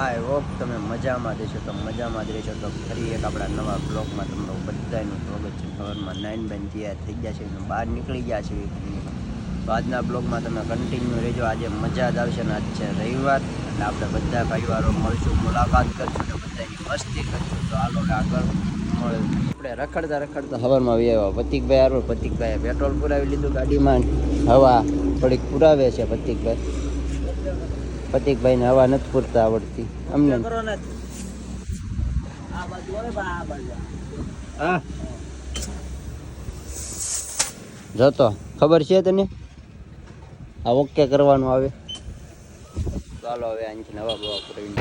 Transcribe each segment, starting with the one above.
I hope તમે મજામાં દેશો તો મજામાં જ રહેશો. તો ફરી એક આપણા નવા બ્લોગમાં તમારું બધાનું સ્વાગત છે. સવારમાં 9 બન તૈયાર થઈ ગયા છે, બહાર નીકળી ગયા છે. તો આજના બ્લોગમાં તમે કન્ટિન્યુ રહેજો. આજે મજા જ આવશે ને આજ છે રવિવાર, એટલે આપણે બધા ભાઈવારો મળશું, મુલાકાત કરશું ને બધાની મસ્તી કરશું. તો હાલો આગળ મળે. આપણે રખડતા હવારમાં આવી આવ્યા પતિકભાઈ હારો. પતિકભાઈએ પેટ્રોલ પુરાવી લીધું ગાડીમાં, હવા થોડીક પુરાવે છે પતિકભાઈ ને હવા નથી પૂરતા આવડતી અમને. હા જોતો ખબર છે તને, આ ઓકે કરવાનું આવે. ચાલો હવે અહીંથી હવા બવા પુરાવી.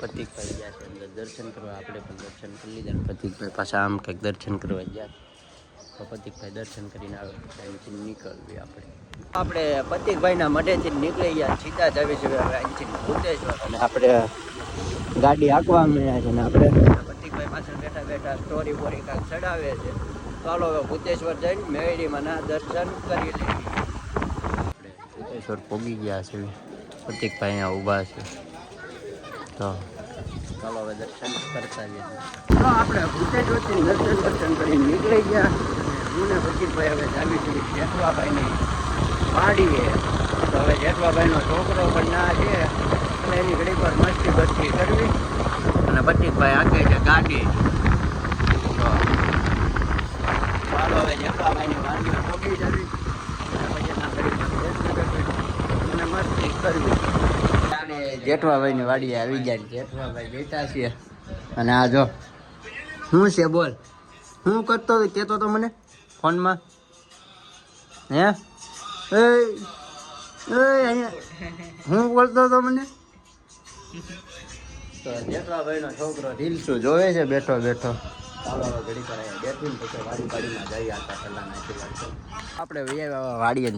પતિકભાઈ ગયા છે અંદર દર્શન કરવા, આપણે પણ દર્શન કરી લીધા. પતિકભાઈ પાછા આમ કંઈક દર્શન કરવા ગયા, તો પતિકભાઈ દર્શન કરીને આવે અહીંથી નીકળવી. આપણે પતિકભાઈના મઢેથી નીકળી ગયા, સીધા જ આવી છે અહીંથી ભૂતેશ્વર. અને આપણે ગાડી આંકવા મળ્યા છે ને આપણે પતિકભાઈ પાછળ બેઠા સ્ટોરી બોરી કાંઈક ચડાવે છે. ચાલો હવે ભૂતેશ્વર જઈને મેળીમાં ના દર્શન કરી લઈએ. આપણે ભૂતેશ્વર પહોંચી ગયા છે, પતિકભાઈ અહીંયા ઊભા છે. તો ચાલો હવે દર્શન કરતા જઈએ. તો આપણે ભૂતેશ્વરથી દર્શન કરીને નીકળી ગયા. હું ને પતિકભાઈ હવે જાવી છું જેઠવાભાઈની વાડીએ. તો હવે જેઠવાભાઈનો છોકરો પણ ના છે, એટલે એની ઘડી પર મસ્તી બસ્તી કરવી. અને પતિકભાઈ આગે છે ગાડી. તો ચાલો હવે જેઠવાભાઈની વાડીએ પહોંચી જવી અને પછી એના ઘડી પર અને મસ્તી કરવી. જેઠવાભાઈની વાડીએ આવી ગયા. જેઠવાભાઈ બેઠા છીએ અને આ જો શું છે બોલ, શું કરતો કહેતો તો મને ફોનમાં? હે અહીંયા હું બોલતો હતો મને? તો જેઠવાભાઈનો છોકરો રીલ્સું જોવે છે બેઠો બેઠો. ચાલો હવે ઘડી પર બેઠીને પછી વાડીમાં જઈ આતા પહેલાં નાખી લાગશે. આપણે વાડીએ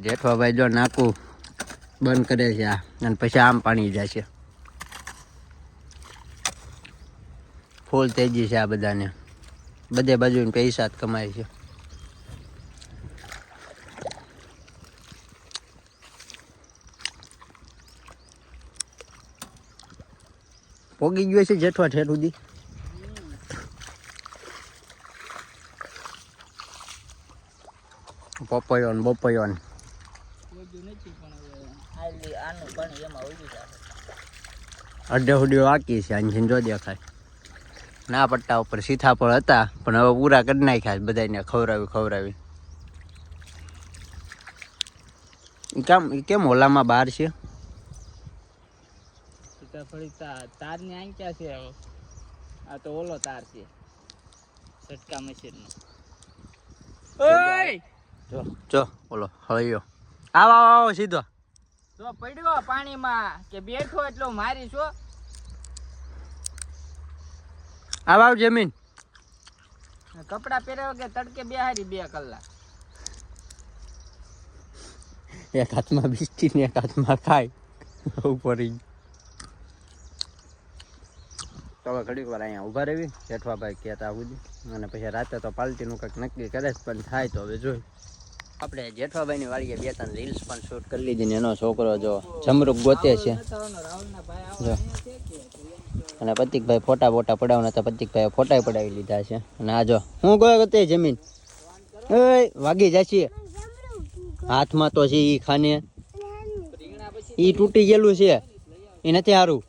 જેઠવાભાઈ જો નાખું બંધ કરે છે આ, અને પછી આમ પાણી જાય છે. ફૂલ તેજી છે આ બધાને, બધે બાજુ પૈસા જ કમાય છે. પોગી ગયો છે જેઠવા ઠેર સુધી. બપોયો અડધે હુડીઓ વાકી છે. અહીંથી જો દેખાય ના પટ્ટા ઉપર સીતાફળ હતા, પણ હવે પૂરા કરી નાખ્યા બધાને ખવડાવી. કેમ ઓલામાં બહાર છે સીતાફળ? તાર ની આંક્યા છે. આ તો ઓલો તાર છે છટકા મશીન નો. જો ઓલો હળિયો આવો સીધો. તો પડ્યો પાણીમાં કે બેઠો એટલો મારી છો. આવ જમીન કપડા પહેર્યા કે તડકે બેહારી 2 કલાક. એક હાથમાં બિસ્કીટ ને એક હાથમાં ખાય ઉપર. તો હવે ઘડીક વાર અહીંયા ઊભા રહેવી જેઠવાભાઈ કહેતા સુધી, અને પછી રાતે તો પાર્ટીનું કંઈક નક્કી કરે પણ થાય તો હવે જોઈ. આપણે જેઠવાભાઈની વાડીએ 2-3 રીલ્સ પણ શૂટ કરી લીધી ને એનો છોકરો જો જમરૂક ગોતે છે. જો અને પતિકભાઈ ફોટા પડાવવાના હતા, પતિકભાઈ ફોટા પડાવી લીધા છે. અને આ જો હું ગયો તે જમીન વાગી જશે હાથમાં તો છે. ઈ ખાને ઈ તૂટી ગયેલું છે, એ નથી સારું.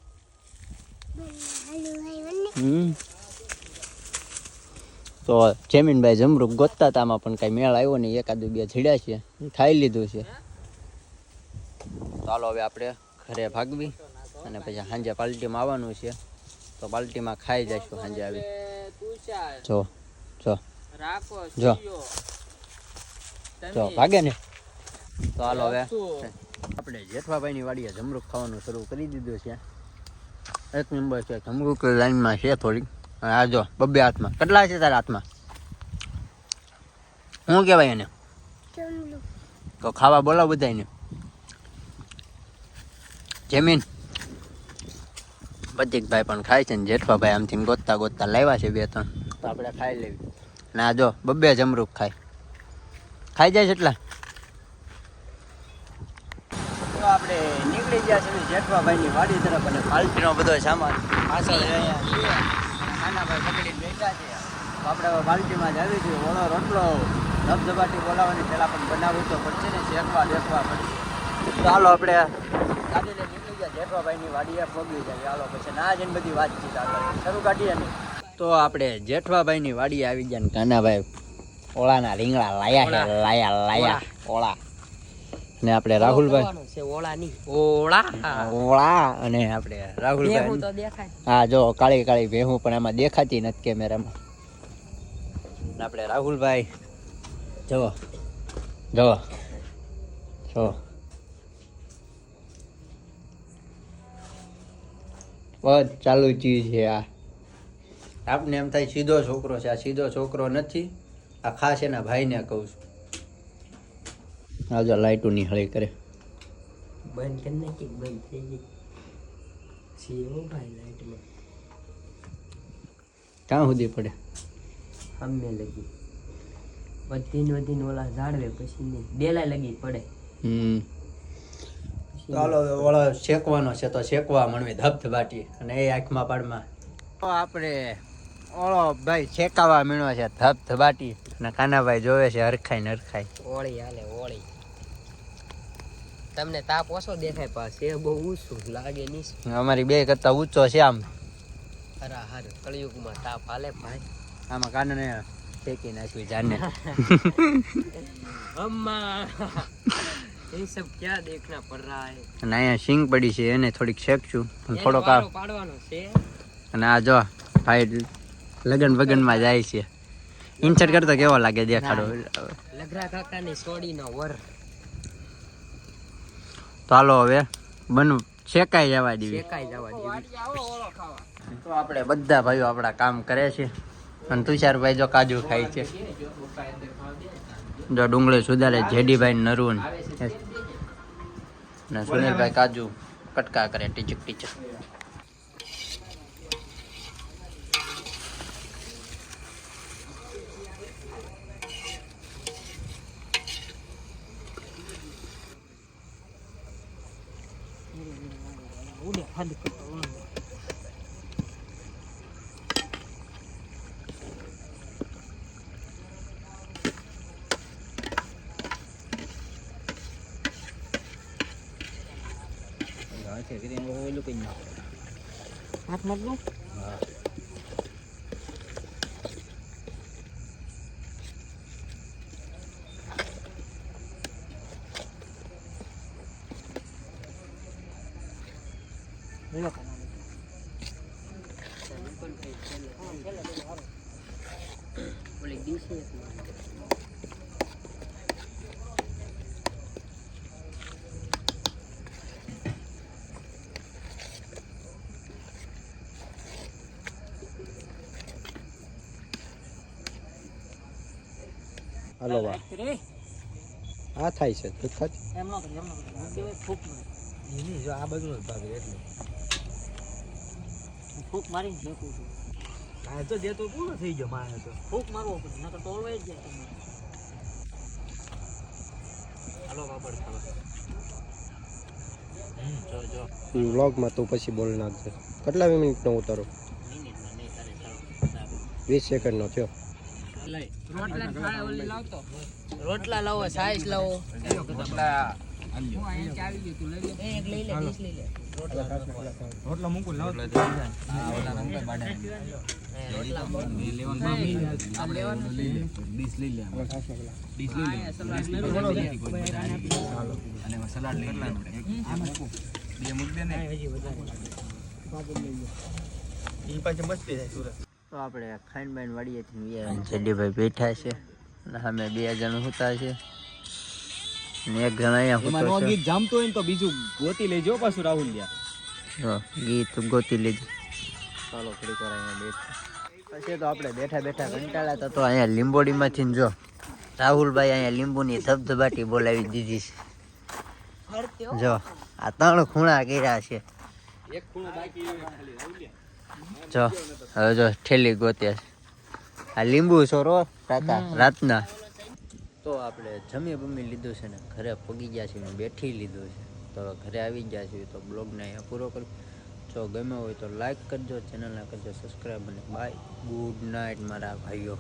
તો જમીનભાઈ જમરૂક ગોતતા હતા, આમાં પણ કઈ મેળ આવ્યો નહીં. 1-2 છીડ્યા છે, ખાઈ લીધું છે. ચાલો હવે આપણે ઘરે ભાગવી અને પછી સાંજે પાર્ટીમાં આવવાનું છે. તો પાર્ટીમાં ખાઈ જઈશું સાંજે આવી. જો જો જો જો ભાગે ને. તો હાલો હવે આપણે જેઠવાભાઈની વાડીએ જમરૂખ ખાવાનું શરૂ કરી દીધું છે. એક નંબર છે જમરૂખ લાઈનમાં છે થોડીક. આ જો બબ્બે હાથમાં. કેટલા છે તારા હાથમાં? શું કહેવાય એને? તો ખાવા બોલાવ બધાને. જમીન પ્રતિકભાઈ પણ ખાય છે ને જેઠવાભાઈ આમથી ગોતતા ગોતતા લાવ્યા છે 2-3. તો આપણે ખાઈ લેવી. ના જો બબ્બે જમરૂખ ખાઈ જાય છે એટલા. તો આપણે નીકળી ગયા છે જેઠવાભાઈની વાડી તરફ અને પાલટીનો બધો સામાન પાછળ અહીંયા છે. નાનાભાઈ પકડીને બેઠા છે. તો આપણે પાલટીમાં જ આવી છીએ. ઓળો રોટલો ધબધબાટી બોલાવવાની પહેલાં પણ બનાવવું તો પડશે ને, શેકવા દેખવા પડશે. તો હાલો આપણે ગાડી લઈને નીકળી ગયા જેઠવાભાઈની વાડીએ પગી જાય. હાલો પછી ના જઈને બધી વાતચીત આગળ શરૂ કાઢીએ ને. તો આપણે જેઠવાભાઈની વાડીએ આવી ગયા ને કાનાભાઈ ઓળાના રીંગણા લાયા ઓળા. ને આપણે રાહુલભાઈ ઓળા અને આપણે રાહુલભાઈ હા જો કાળી કાળી ભેહું પણ આમાં દેખાતી નથી કેમેરામાં. આપણે રાહુલભાઈ જવો બસ ચાલુ ચીજ છે આ. આપને એમ થાય સીધો છોકરો છે, આ સીધો છોકરો નથી. આ ખાસ એના ભાઈને કહું છું. આવજો લાઈટો ની હળી કરે બંધ કરી નાખી. બંધ થઈ ગઈ સીઓ ભાઈ લાઈટમાં ક્યાં સુધી પડે? સામે લગી વધીને ઓલા ઝાડવે પછી ડેલા લગી પડે. ચાલો ઓળો શેકવાનો છે તો શેકવા મળવી ધબધબાટી અને એ આંખમાં પાડમાં. તો આપણે ઓળો ભાઈ શેકાવા મીણો છે ધબધબાટી અને કાનાભાઈ જોવે છે હરખાઈ. ઓળી હાલે ઓળી. તમને તાપ ઓછો દેખાય પાછે બહુ ઊંચું લાગે નહીં. અમારી બે કરતા ઊંચો છે આમ. હાર કળિયુગમાં તાપ હાલે ભાઈ. આમાં કાનને ફેંકી નાખવી જાને. અમ્મા એ સબ ક્યાં દેખના પડ રહા હે. અને અહીંયા સિંગ પડી છે એને થોડીક શેકશું પણ થોડોક પાડવાનો છે. અને આ જો ભાઈ લગનમાં જાય છે. ઇન્સર્ટ કરતો કેવો લાગે દેખાડો. લગરા કાકાની સોડીનો વર. તો હાલો હવે શેકાઈ જવા દેવી. તો આપણે બધા ભાઈઓ આપણા કામ કરે છે અને તુષારભાઈ જો કાજુ ખાય છે. જો ડુંગળી સુધારે જેડીભાઈ નરુન ને સુનિલભાઈ કાજુ કટકા કરે ટીચક. હાલો આ થાય છે જો આ બધું ભાગ એટલે ફૂક મારીને ફેંકું છું. આ તો જે તો પૂરો થઈ ગયો મારે તો ફૂક મારવો પડે નકર તો ઓળવાઈ જ જાય. હાલો પાપડ ખાવા. જો વ્લોગમાં તું પછી બોલ નાખજે. કેટલા મિનિટનો ઉતારો? 20 સેકન્ડનો થયો. રોટલા લાવો, સાઈઝ લાવો. રોટલા મૂકું લાવો. તો આપણે ખાઈનબાઈન વાડીએ જેડીભાઈ બેઠા છે અને અમે 2 જણ હોતા છે. ને એક જણા અહીંયા એમાં ફોટો નો છે. ગીત જામતું હોય ને તો બીજું ગોતી લેજો પાછું રાહુલ લ્યા. જો ગીત ગોતી લેજો. ચાલો થોડીક વાર અહીંયા બેઠ. પછી તો આપણે બેઠા બેઠા કંટાળ્યા હતા તો અહીંયા લીંબોડીમાંથી જો રાહુલભાઈ અહીંયા લીંબુની ધબધબાટી બોલાવી દીધી છે. જો આ 3 ખૂણા કર્યા છે. એક ખૂણો બાકી ખાલી રાહુલ લ્યા. જો હવે જો ઠેલી ગોત્યા છે. આ લીંબુ સોરો રાતના. તો આપણે જમી બમી લીધું છે ને ઘરે પગી ગયા છીએ ને બેઠી લીધું છે. તો હવે ઘરે આવી ગયા છીએ તો બ્લોગને અહીંયા પૂરો કરી. જો ગમ્યો હોય તો લાઈક કરજો, ચેનલને કરજો સબસ્ક્રાઈબ અને બાય. ગુડ નાઇટ મારા ભાઈઓ.